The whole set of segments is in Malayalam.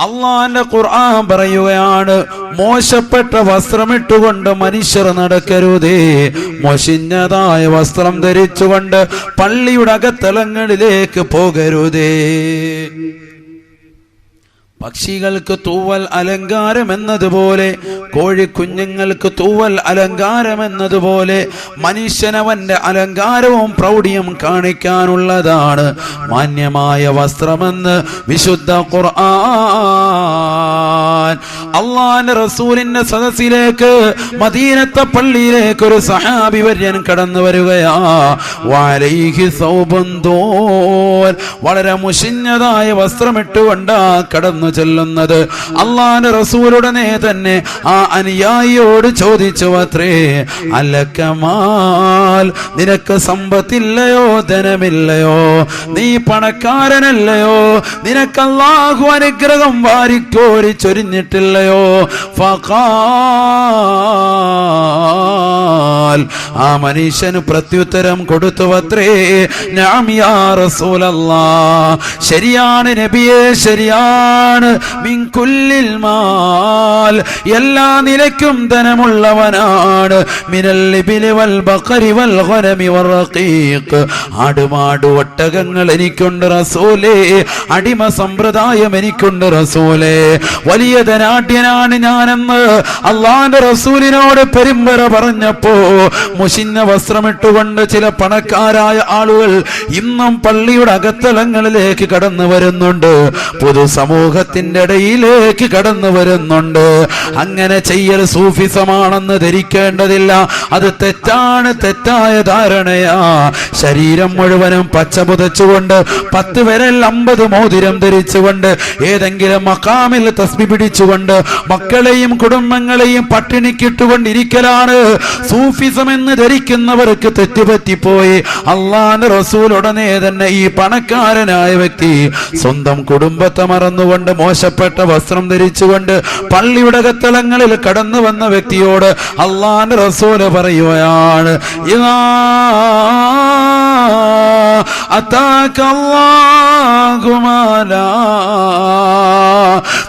അള്ളാന്റെ ഖുർആൻ പറയുകയാണ്, മോശപ്പെട്ട വസ്ത്രമിട്ടുകൊണ്ട് മനുഷ്യർ നടക്കരുതേ, മോശിഞ്ഞതായ വസ്ത്രം ധരിച്ചുകൊണ്ട് പള്ളിയുടെ അകത്തളങ്ങളിലേക്ക് പോകരുതേ. പക്ഷികൾക്ക് തൂവൽ അലങ്കാരം എന്നതുപോലെ, കോഴിക്കുഞ്ഞുങ്ങൾക്ക് തൂവൽ അലങ്കാരം എന്നതുപോലെ മനുഷ്യനവന്റെ അലങ്കാരവും പ്രൗഢിയും കാണിക്കാനുള്ളതാണ് മാന്യമായ വസ്ത്രമെന്ന് വിശുദ്ധ ഖുർആൻ. അള്ളാന്റെ റസൂലിന്റെ സദസ്സിലേക്ക്, മദീനത്തെ പള്ളിയിലേക്ക് ഒരു സഹാബി വര്യൻ കടന്നു വരികയാ. വഅലൈഹി സൗബുൻ ദൂൽ, വളരെ മുഷിഞ്ഞതായ വസ്ത്രമിട്ടുകൊണ്ടാ കടന്നു ചെല്ലുന്നത്. അള്ളാന്റെ റസൂലുടനെ തന്നെ ആ അനുയായിയോട് ചോദിച്ചു അത്രേ, അലക്കമാൽ, നിനക്ക് സമ്പത്തില്ലയോ, ധനമില്ലയോ, നീ പണക്കാരനല്ലയോ, നിനക്ക് അല്ലാഹു അനുഗ്രഹം വാരിക്കോരി ചൊരിഞ്ഞിട്ടില്ലയോ? ഫഖാൽ, ആ മനുഷ്യന് പ്രത്യുത്തരം കൊടുത്തു അത്രേ, നഅം യാ റസൂലല്ലാഹ്, ശരിയാണ് നബിയേ, ശരിയാണ്. മിൻ കുല്ലിൽ മാൽ, എല്ലാ നിലയ്ക്കും ധനമുള്ളവനാണ്. മിനൽ ഇബ്ലി വൽ ബഖരി വൽ ഗനമി വർ റഖീഖ്, ആടുമാട് ഒട്ടകങ്ങൾ എനിക്കുണ്ട് റസൂലേ, അടിമ സമ്പ്രദായം എനിക്കുണ്ട് റസൂലേ, വലിയ ധനാഢ്യനാണ് ഞാനെന്ന് അള്ളാന്റെ റസൂലിനോട് പെരുമ്പറ പറഞ്ഞപ്പോ, മുഷിഞ്ഞ വസ്ത്രമിട്ടുകൊണ്ട് ചില പണക്കാരായ ആളുകൾ ഇന്നും പള്ളിയുടെ അകത്തളങ്ങളിലേക്ക് കടന്നു വരുന്നുണ്ട്, പൊതുസമൂഹത്തിന്റെ ഇടയിലേക്ക് കടന്നു വരുന്നുണ്ട്. അങ്ങനെ ചെയ്യൽ സൂഫിസമാണെന്ന് ധരിക്കേണ്ടതില്ല, അത് തെറ്റാണ്, തെറ്റായ ധാരണയാ. ശരീരം മുഴുവനും പച്ച പുതച്ചുകൊണ്ട് 10 വിരൽ 50 മോതിരം ധരിച്ചുകൊണ്ട് ഏതെങ്കിലും മഖാമിൽ തസ്ബീഹ് പിടിച്ചുകൊണ്ട് മക്കളെയും കുടുംബങ്ങളെയും പട്ടിണിക്കിട്ടുകൊണ്ടിരിക്കലാണ് സൂഫിസം എന്ന് ധരിക്കുന്നവർക്ക് തെറ്റുപറ്റിപ്പോയി. അള്ളാന്റെ റസൂൽ ഉടനെ തന്നെ ഈ പണക്കാരനായ വ്യക്തി സ്വന്തം കുടുംബത്തെ മറന്നുകൊണ്ട് മോശപ്പെട്ട വസ്ത്രം ധരിച്ചുകൊണ്ട് പള്ളിയുടെ അകത്തളങ്ങളിൽ കടന്നു വന്ന വ്യക്തിയോട് അള്ളാന്റെ റസൂല് പറയുകയാണ്,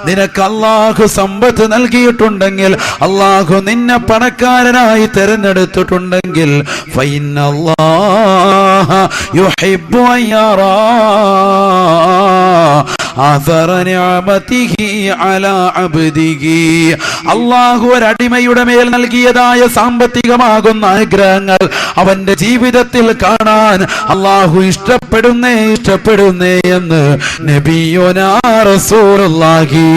നിനക്ക് അല്ലാഹു സമ്പത്ത് നൽകിയിട്ടുണ്ടെങ്കിൽ, അല്ലാഹു നിന്നെ പണക്കാരനായി തെരഞ്ഞെടുത്തിട്ടുണ്ടെങ്കിൽ, ഫഇന്നല്ലാഹ യുഹിബ്ബു അൻ യറാ അള്ളാഹു ഒരടിമയുടെ മേൽ നൽകിയതായ സാമ്പത്തികമാകുന്ന അനുഗ്രഹങ്ങൾ അവന്റെ ജീവിതത്തിൽ കാണാൻ അള്ളാഹു ഇഷ്ടപ്പെടുന്നേ എന്ന് നബിയുനാ റസൂലുള്ളാഹി.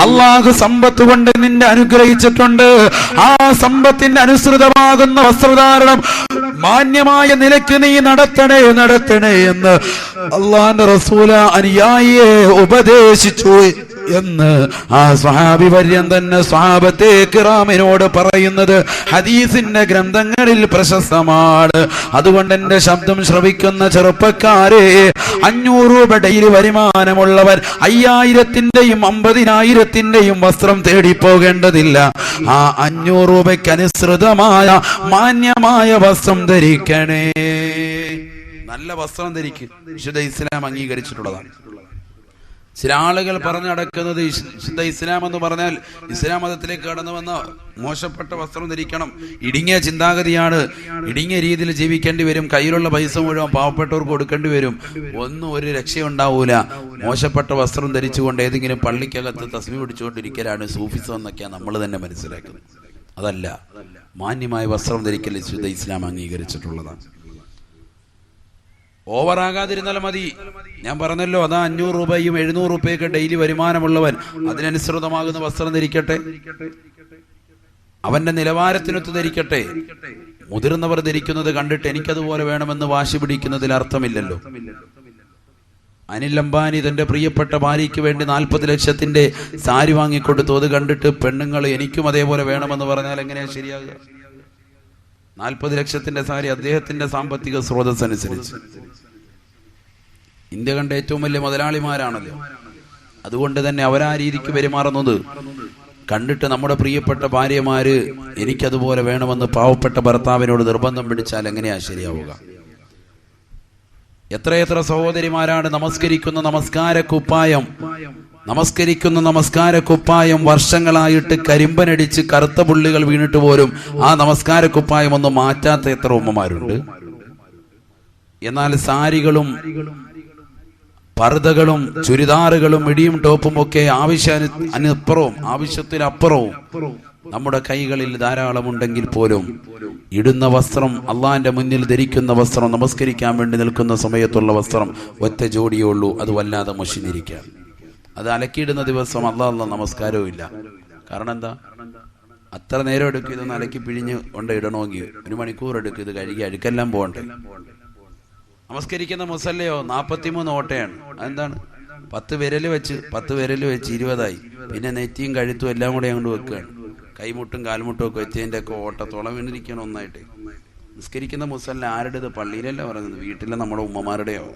അള്ളാഹു സമ്പത്ത് കൊണ്ട് നിന്നെ അനുഗ്രഹിച്ചിട്ടുണ്ട്, ആ സമ്പത്തിന്റെ അനുസൃതമാകുന്ന വസ്ത്രധാരണം മാന്യമായ നിലയ്ക്ക് നീ നടത്തണേ എന്ന് അള്ളാന്റെ റസൂല അനുയായിയെ ഉപദേശിച്ചു എന്ന് ആ സ്വഹാബി വര്യൻ തന്നെ സ്വഹാബത്തെ കിറാമിനോട് പറയുന്നത് ഹദീസിന്റെ ഗ്രന്ഥങ്ങളിൽ പ്രശസ്തമാണ്. അതുകൊണ്ട് എന്റെ ശബ്ദം ശ്രവിക്കുന്ന ചെറുപ്പക്കാരെ, 500 രൂപ ഡെയിലി വരുമാനമുള്ളവർ 5000-ന്റെയും 50,000-ന്റെയും വസ്ത്രം തേടി പോകേണ്ടതില്ല. ആ 500 രൂപയ്ക്ക് അനുസൃതമായ മാന്യമായ വസ്ത്രം ധരിക്കണേ. നല്ല വസ്ത്രം ധരിക്കും, വിശുദ്ധ ഇസ്ലാം അംഗീകരിച്ചിട്ടുള്ളതാണ്. ചില ആളുകൾ പറഞ്ഞു നടക്കുന്നത് വിശുദ്ധ ഇസ്ലാം എന്ന് പറഞ്ഞാൽ ഇസ്ലാം മതത്തിലേക്ക് കടന്നു വന്ന മോശപ്പെട്ട വസ്ത്രം ധരിക്കണം, ഇടുങ്ങിയ ചിന്താഗതിയാണ്, ഇടുങ്ങിയ രീതിയിൽ ജീവിക്കേണ്ടി വരും, കയ്യിലുള്ള പൈസ മുഴുവൻ പാവപ്പെട്ടവർക്ക് കൊടുക്കേണ്ടി വരും, ഒന്നും ഒരു രക്ഷയുണ്ടാവൂല, മോശപ്പെട്ട വസ്ത്രം ധരിച്ചുകൊണ്ട് ഏതെങ്കിലും പള്ളിക്കകത്ത് തസ്ബീഹ് പിടിച്ചുകൊണ്ടിരിക്കലാണ് സൂഫിസം എന്നൊക്കെയാണ് നമ്മൾ തന്നെ മനസ്സിലാക്കുന്നത്. അതല്ല, മാന്യമായ വസ്ത്രം ധരിക്കൽ വിശുദ്ധ ഇസ്ലാം അംഗീകരിച്ചിട്ടുള്ളതാണ്. ഓവറാകാതിരുന്നാലും മതി. ഞാൻ പറഞ്ഞല്ലോ, അതാ 500 രൂപയും 700 രൂപയൊക്കെ ഡെയിലി വരുമാനമുള്ളവൻ അതിനനുസൃതമാകുന്ന വസ്ത്രം ധരിക്കട്ടെ, അവന്റെ നിലവാരത്തിനൊത്ത് ധരിക്കട്ടെ. മുതിർന്നവർ ധരിക്കുന്നത് കണ്ടിട്ട് എനിക്കതുപോലെ വേണമെന്ന് വാശി പിടിക്കുന്നതിൽ അർത്ഥമില്ലല്ലോ. അനിൽ അംബാനി തന്റെ പ്രിയപ്പെട്ട ഭാര്യയ്ക്ക് വേണ്ടി 40 ലക്ഷത്തിന്റെ സാരി വാങ്ങിക്കൊടുത്തു. അത് കണ്ടിട്ട് പെണ്ണുങ്ങൾ എനിക്കും അതേപോലെ വേണമെന്ന് പറഞ്ഞാൽ എങ്ങനെയാ ശരിയാകുക? 40 ലക്ഷത്തിന്റെ സാരി അദ്ദേഹത്തിന്റെ സാമ്പത്തിക സ്രോതസ് അനുസരിച്ച്. ഇന്ത്യ കണ്ട ഏറ്റവും വലിയ മുതലാളിമാരാണല്ലോ. അതുകൊണ്ട് തന്നെ അവരാ രീതിക്ക് പെരുമാറുന്നത് കണ്ടിട്ട് നമ്മുടെ പ്രിയപ്പെട്ട ഭാര്യമാര് എനിക്കതുപോലെ വേണമെന്ന് പാവപ്പെട്ട ഭർത്താവിനോട് നിർബന്ധം പിടിച്ചാൽ എങ്ങനെയാ ശരിയാവുക? എത്രയെത്ര സഹോദരിമാരാണ് നമസ്കരിക്കുന്ന നമസ്കാര കുപ്പായം നമസ്കരിക്കുന്ന നമസ്കാര കുപ്പായം വർഷങ്ങളായിട്ട് കരിമ്പനടിച്ച് കറുത്ത പുള്ളികൾ വീണിട്ട് പോലും ആ നമസ്കാര കുപ്പായം ഒന്നും മാറ്റാത്ത എത്ര ഉമ്മമാരുണ്ട്. എന്നാൽ സാരികളും പർദ്ദകളും ചുരിദാറുകളും മിടിയും ടോപ്പും ഒക്കെ ആവശ്യത്തിനപ്പുറവും നമ്മുടെ കൈകളിൽ ധാരാളം ഉണ്ടെങ്കിൽ പോലും ഇടുന്ന വസ്ത്രം, അള്ളാന്റെ മുന്നിൽ ധരിക്കുന്ന വസ്ത്രം, നമസ്കരിക്കാൻ വേണ്ടി നിൽക്കുന്ന സമയത്തുള്ള വസ്ത്രം ഒറ്റ ജോഡിയേ ഉള്ളൂ. അത് വല്ലാതെ മുഷിഞ്ഞിരിക്കുക. അത് അലക്കിയിടുന്ന ദിവസം അള്ളാഹ് നമസ്കാരവും ഇല്ല. കാരണം എന്താ? അത്ര നേരം എടുക്കും ഇതൊന്ന് അലക്കി പിഴിഞ്ഞ് കൊണ്ട് ഇടണമെങ്കിൽ 1 മണിക്കൂർ എടുക്കും. ഇത് കഴുകി അഴുക്കെല്ലാം പോകണ്ടേ? നമസ്കരിക്കുന്ന മുസല്ലയോ 43 ഓട്ടയാണ്. അതെന്താണ്? 10 വിരൽ വെച്ച് 20ആയി. പിന്നെ നെറ്റിയും കഴുത്തും എല്ലാം കൂടെ അങ്ങോട്ട് വെക്കുകയാണ്. കൈമുട്ടും കാൽമുട്ടും ഒക്കെ വെച്ചതിൻ്റെ ഒക്കെ ഓട്ടത്തോളം വീണിരിക്കണം ഒന്നായിട്ട്. നിസ്കരിക്കുന്ന മുസല്ല ആരുടേത്? പള്ളിയിലല്ല പറയുന്നത്, വീട്ടിലെ നമ്മുടെ ഉമ്മമാരുടെയോ.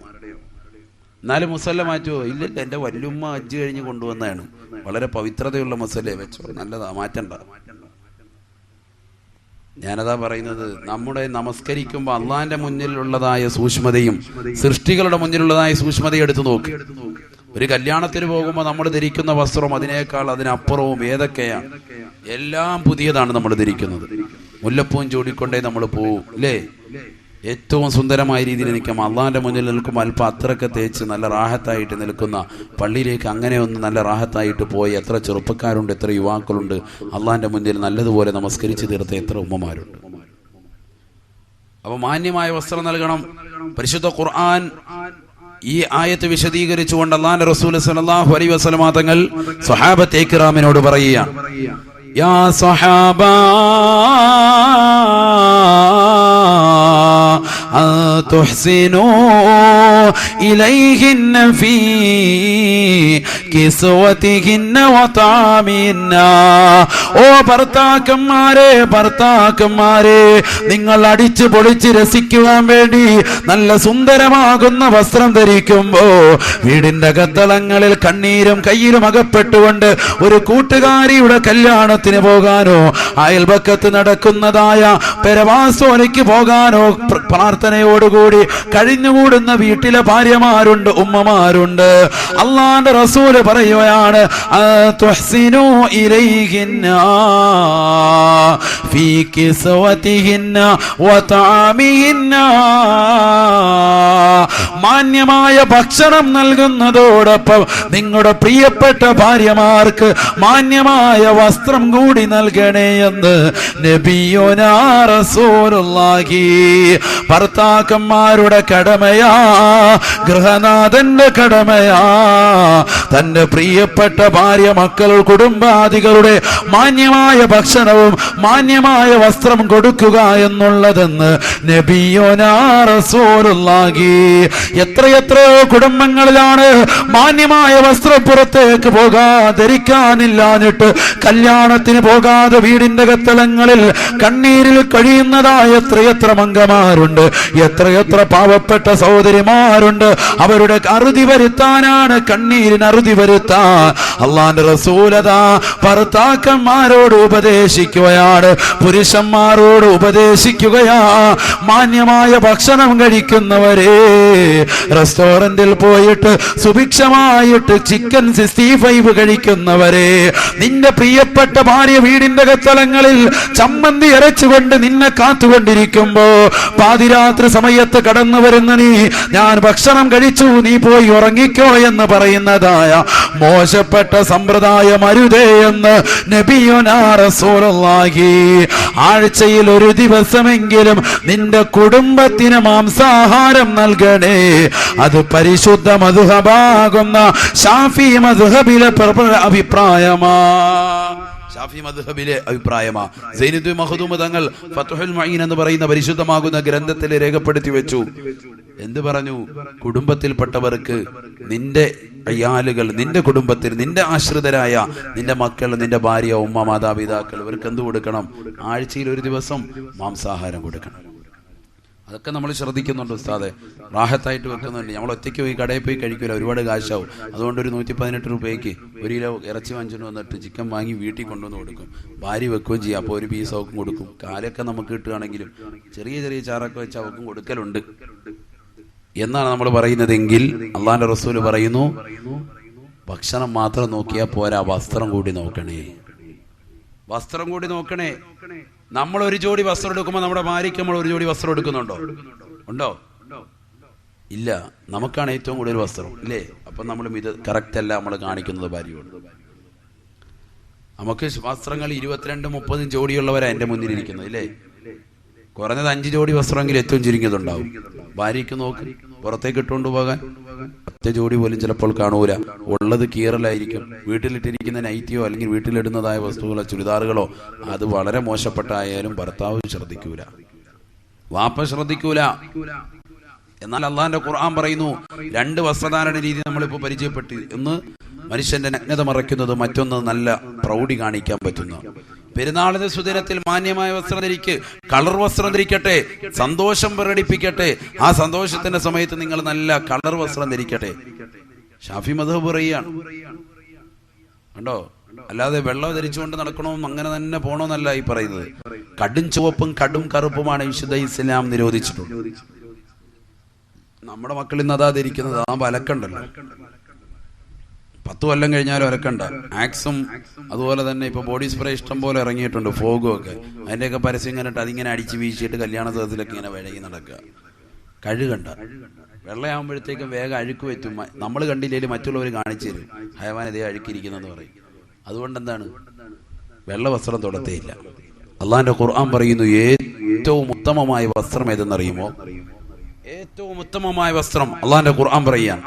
എന്നാലും മുസല്ല മാറ്റുമോ? ഇല്ലല്ല, എൻ്റെ വല്യുമ്മ ഹജ്ജ് കഴിഞ്ഞ് കൊണ്ടുവന്നതാണ്. വളരെ പവിത്രതയുള്ള മുസല്ലേ, വെച്ചോ, നല്ലതാ, മാറ്റണ്ട. ഞാനതാ പറയുന്നത്, നമ്മുടെ നമസ്കരിക്കുമ്പോൾ അള്ളാന്റെ മുന്നിലുള്ളതായ സൂക്ഷ്മതയും സൃഷ്ടികളുടെ മുന്നിലുള്ളതായ സൂക്ഷ്മതയും എടുത്തു നോക്ക്. ഒരു കല്യാണത്തിന് പോകുമ്പോൾ നമ്മൾ ധരിക്കുന്ന വസ്ത്രം അതിനേക്കാൾ അതിനപ്പുറവും ഏതൊക്കെയാണ്? എല്ലാം പുതിയതാണ് നമ്മൾ ധരിക്കുന്നത്. മുല്ലപ്പൂവും ചൂടിക്കൊണ്ടേ നമ്മൾ പോവും, അല്ലേ? ഏറ്റവും സുന്ദരമായ രീതിയിൽ നിൽക്കും. അള്ളാന്റെ മുന്നിൽ നിൽക്കുമ്പോൾ അല്പം അത്രയൊക്കെ തേച്ച് നല്ല റാഹത്തായിട്ട് നിൽക്കുന്ന പള്ളിയിലേക്ക് അങ്ങനെ ഒന്ന് നല്ല റാഹത്തായിട്ട് പോയി എത്ര ചെറുപ്പക്കാരുണ്ട്, എത്ര യുവാക്കളുണ്ട്. അള്ളാന്റെ മുന്നിൽ നല്ലതുപോലെ നമസ്കരിച്ച് തീർത്ത എത്ര ഉമ്മമാരുണ്ട്. അപ്പൊ മാന്യമായ വസ്ത്രം നൽകണം. പരിശുദ്ധ ഖുർആൻ ഈ ആയത്ത് വിശദീകരിച്ചുകൊണ്ട് അല്ലാഹുവിന്റെ റസൂൽ സല്ലല്ലാഹു അലൈഹി വസല്ലം തങ്ങൾ സ്വഹാബത്തെ ഇക്റാമിനോട് പറയുകയാണ്, യാ സ്വഹാബ تحسنوا إليهن في كسوتهن وطعامهن. ഓ ഭർത്താക്കന്മാരെ, നിങ്ങൾ അടിച്ചു പൊളിച്ച് രസിക്കുവാൻ വേണ്ടി നല്ല സുന്ദരമാകുന്ന വസ്ത്രം ധരിക്കുമ്പോ വീടിന്റെ അകത്തളങ്ങളിൽ കണ്ണീരും കയ്യിലും അകപ്പെട്ടുകൊണ്ട് ഒരു കൂട്ടുകാരിയുടെ കല്യാണത്തിന് പോകാനോ അയൽപക്കത്ത് നടക്കുന്നതായ പെരവാസോനയ്ക്ക് പോകാനോ പ്രാർത്ഥനയോടുകൂടി കഴിഞ്ഞുകൂടുന്ന വീട്ടിലെ ഭാര്യമാരുണ്ട്, ഉമ്മമാരുണ്ട്. അള്ളാന്റെ റസൂല് പറയുകയാണ്, തുഹ്സിനു ഇലൈഹിന്ന ഫീ കിസ്വതിഹിന്ന വതഅമിഹിന്ന. മാന്യമായ ഭക്ഷണം നൽകുന്നതോടൊപ്പം നിങ്ങളുടെ പ്രിയപ്പെട്ട ഭാര്യമാർക്ക് മാന്യമായ വസ്ത്രം കൂടി നൽകണേ എന്ന് നബിയുനാ റസൂലുള്ളാഹി. ഭർത്താക്കന്മാരുടെ കടമയാ, ഗൃഹനാഥന്റെ കടമയാ, തന്റെ പ്രിയപ്പെട്ട ഭാര്യ, മക്കൾ, കുടുംബാദികളുടെ മാന്യമായ ഭക്ഷണവും മാന്യമായ വസ്ത്രം കൊടുക്കുക എന്നുള്ളതെന്ന് നബിയുനാ റസൂലുള്ളാഹി. എത്രയെത്രയോ കുടുംബങ്ങളിലാണ് മാന്യമായ വസ്ത്രം പുറത്തേക്ക് ധരിക്കാനില്ലാഞ്ഞിട്ട് കല്യാണത്തിന് പോകാതെ വീടിന്റെ കത്തളങ്ങളിൽ കണ്ണീരിൽ കഴിയുന്നതായ എത്രയെത്ര മംഗമാരുണ്ട്, എത്രയെത്ര പാവപ്പെട്ട സഹോദരിമാരുണ്ട്. അവരുടെ അറുതി വരുത്താനാണ്, കണ്ണീരിന് അറുതി വരുത്താൻ അള്ളാന്റെ റസൂലതാ ഭർത്താക്കന്മാരോട് ഉപദേശിക്കുകയാണ്, പുരുഷന്മാരോട് ഉപദേശിക്കുകയാ. മാന്യമായ ഭക്ഷണം കഴിക്കുന്നവരെ, റെസ്റ്റോറന്റിൽ പോയിട്ട് സുഭിക്ഷമായിട്ട് ചിക്കൻ 65 കഴിക്കുന്നവരെ, നിന്റെ പ്രിയപ്പെട്ട ഭാര്യ വീടിന്റെ കത്തളങ്ങളിൽ ചമ്മന്തി അരച്ചുകൊണ്ട് നിന്നെ കാത്തുകൊണ്ടിരിക്കുമ്പോ പാതിരാത്രി സമയത്ത് കടന്നു വരുന്ന നീ, ഞാൻ ഭക്ഷണം കഴിച്ചു, നീ പോയി ഉറങ്ങിക്കോ എന്ന് പറയുന്നതായ മോശപ്പെട്ട സമ്പ്രദായം അരുതേ എന്ന് നബിയുനാ റസൂലുള്ളാഹി. ആഴ്ചയിൽ ഒരു ദിവസമെങ്കിലും നിന്റെ കുടുംബത്തിന് മാംസാഹാരം നൽകണേ. അത് പരിശുദ്ധ മദ്ഹബാകുന്ന ശാഫി മദ്ഹബിലെ അഭിപ്രായമാ. ഷാഫി മദ്ഹബിലെ അഭിപ്രായമാ. സൈനുദ്ദീൻ മഖ്ദൂം തങ്ങൾ ഫത്ഹുൽ മുഈൻ എന്ന് പറയുന്ന പരിശുദ്ധമാകുന്ന ഗ്രന്ഥത്തിൽ രേഖപ്പെടുത്തി വെച്ചു. എന്ത് പറഞ്ഞു? കുടുംബത്തിൽപ്പെട്ടവർക്ക് നിന്റെ അയാളുകൾ, നിന്റെ കുടുംബത്തിൽ നിന്റെ ആശ്രിതരായ നിന്റെ മക്കൾ, നിന്റെ ഭാര്യ, ഉമ്മ, മാതാപിതാക്കൾ, ഇവർക്ക് എന്ത് കൊടുക്കണം? ആഴ്ചയിൽ ഒരു ദിവസം മാംസാഹാരം കൊടുക്കണം. അതൊക്കെ നമ്മൾ ശ്രദ്ധിക്കുന്നുണ്ട് ഉസ്താദെ, റാഹത്തായിട്ട് വെക്കുന്നുണ്ട്. നമ്മൾ ഒറ്റയ്ക്ക് പോയി കടയിൽ പോയി കഴിക്കില്ല, ഒരുപാട് കാശാവും. അതുകൊണ്ട് ഒരു 118 രൂപയ്ക്ക് 1 കിലോ ഇറച്ചി വാങ്ങിച്ചു വന്നിട്ട് ചിക്കൻ വാങ്ങി വീട്ടിൽ കൊണ്ടുവന്ന് കൊടുക്കും. ഭാര്യ വെക്കുകയും ചെയ്യും. അപ്പോൾ ഒരു പീസ് അവക്കും കൊടുക്കും. കാലൊക്കെ നമുക്ക് കിട്ടുകയാണെങ്കിലും ചെറിയ ചെറിയ ചാറൊക്കെ വെച്ച് അവക്കും കൊടുക്കലുണ്ട് എന്നാണ് നമ്മൾ പറയുന്നതെങ്കിൽ അള്ളാന്റെ റസൂല് പറയുന്നു, ഭക്ഷണം മാത്രം നോക്കിയാൽ പോരാ, വസ്ത്രം കൂടി നോക്കണേ. വസ്ത്രം കൂടി നോക്കണേ. നമ്മൾ ഒരു ജോഡി വസ്ത്രം എടുക്കുമ്പോൾ നമ്മുടെ ഭാര്യയ്ക്ക് നമ്മൾ ഒരു ജോഡി വസ്ത്രം എടുക്കുന്നുണ്ടോ? ഉണ്ടോ? ഇല്ല. നമുക്കാണ് ഏറ്റവും കൂടുതൽ വസ്ത്രം, ഇല്ലേ? അപ്പം നമ്മളും ഇത് കറക്റ്റ് അല്ല നമ്മൾ കാണിക്കുന്നത് ഭാര്യയോട്. നമുക്ക് വസ്ത്രങ്ങൾ 22-30 ജോഡിയുള്ളവരാ എൻ്റെ മുന്നിലിരിക്കുന്നത്, ഇല്ലേ? കുറഞ്ഞത് 5 ജോഡി വസ്ത്രമെങ്കിലും ഏറ്റവും ചുരുങ്ങിയതുണ്ടാവും. ഭാര്യയ്ക്ക് നോക്ക്, പുറത്തേക്ക് ഇട്ടുകൊണ്ട് പോകാൻ 10 ജോഡി പോലും ചിലപ്പോൾ കാണൂല. ഉള്ളത് കീറലായിരിക്കും. വീട്ടിലിട്ടിരിക്കുന്ന നൈറ്റിയോ അല്ലെങ്കിൽ വീട്ടിലിടുന്നതായ വസ്തുക്കളോ ചുരിദാറുകളോ അത് വളരെ മോശപ്പെട്ടായാലും ഭർത്താവ് ശ്രദ്ധിക്കൂല, വാപ്പ ശ്രദ്ധിക്കൂല. എന്നാൽ അള്ളാന്റെ ഖുർആൻ പറയുന്നു 2 വസ്ത്രധാരണ രീതി നമ്മളിപ്പോൾ പരിചയപ്പെട്ടു. ഒന്ന് മനുഷ്യന്റെ നഗ്നത മറയ്ക്കുന്നത്, മറ്റൊന്ന് നല്ല പ്രൗഢി കാണിക്കാൻ പറ്റുന്നു. പെരുന്നാളിന്റെ സുദിനത്തിൽ മാന്യമായ വസ്ത്രം ധരിക്ക്, കളർ വസ്ത്രം ധരിക്കട്ടെ, സന്തോഷം പ്രകടിപ്പിക്കട്ടെ. ആ സന്തോഷത്തിന്റെ സമയത്ത് നിങ്ങൾ നല്ല കളർ വസ്ത്രം ധരിക്കട്ടെ. ഷാഫി മദ്ഹബ് പറയുകയാണ്, കണ്ടോ? അല്ലാതെ വെള്ളം ധരിച്ചുകൊണ്ട് നടക്കണമെന്നും അങ്ങനെ തന്നെ പോണമെന്നല്ല ഈ പറയുന്നത്. കടും ചുവപ്പും കടും കറുപ്പുമാണ് വിശുദ്ധ ഇസ്ലാം നിരോധിച്ചിട്ടുള്ളത്. നമ്മുടെ മക്കൾ ഇന്ന് അതാ ധരിക്കുന്നത്. ആ വലക്കണ്ടല്ലോ, 10 കൊല്ലം കഴിഞ്ഞാലും ഒരക്കണ്ട. ആക്സും അതുപോലെ തന്നെ ഇപ്പൊ ബോഡി സ്പ്രേ ഇഷ്ടം പോലെ ഇറങ്ങിയിട്ടുണ്ട്, ഫോഗും ഒക്കെ. അതിന്റെയൊക്കെ പരസ്യം കണ്ടിട്ട് അതിങ്ങനെ അടിച്ച് വീശിയിട്ട് കല്യാണ സദസ്സിലൊക്കെ ഇങ്ങനെ വഴങ്ങി നടക്കുക. കഴുകണ്ട. വെള്ളയാകുമ്പോഴത്തേക്കും വേഗം അഴുക്ക് പറ്റും. നമ്മൾ കണ്ടില്ലെങ്കിൽ മറ്റുള്ളവർ കാണിച്ചു തരും, ഹയവാൻ ഇതേ അഴുക്കിരിക്കുന്നെന്ന് പറയും. അതുകൊണ്ട് എന്താണ്, വെള്ള വസ്ത്രം തൊടത്തേയില്ല. അള്ളാന്റെ ഖുർആൻ പറയുന്നു ഏറ്റവും ഉത്തമമായ വസ്ത്രം ഏതെന്നറിയുമോ? ഏറ്റവും ഉത്തമമായ വസ്ത്രം അള്ളാന്റെ ഖുർആൻ പറയാൻ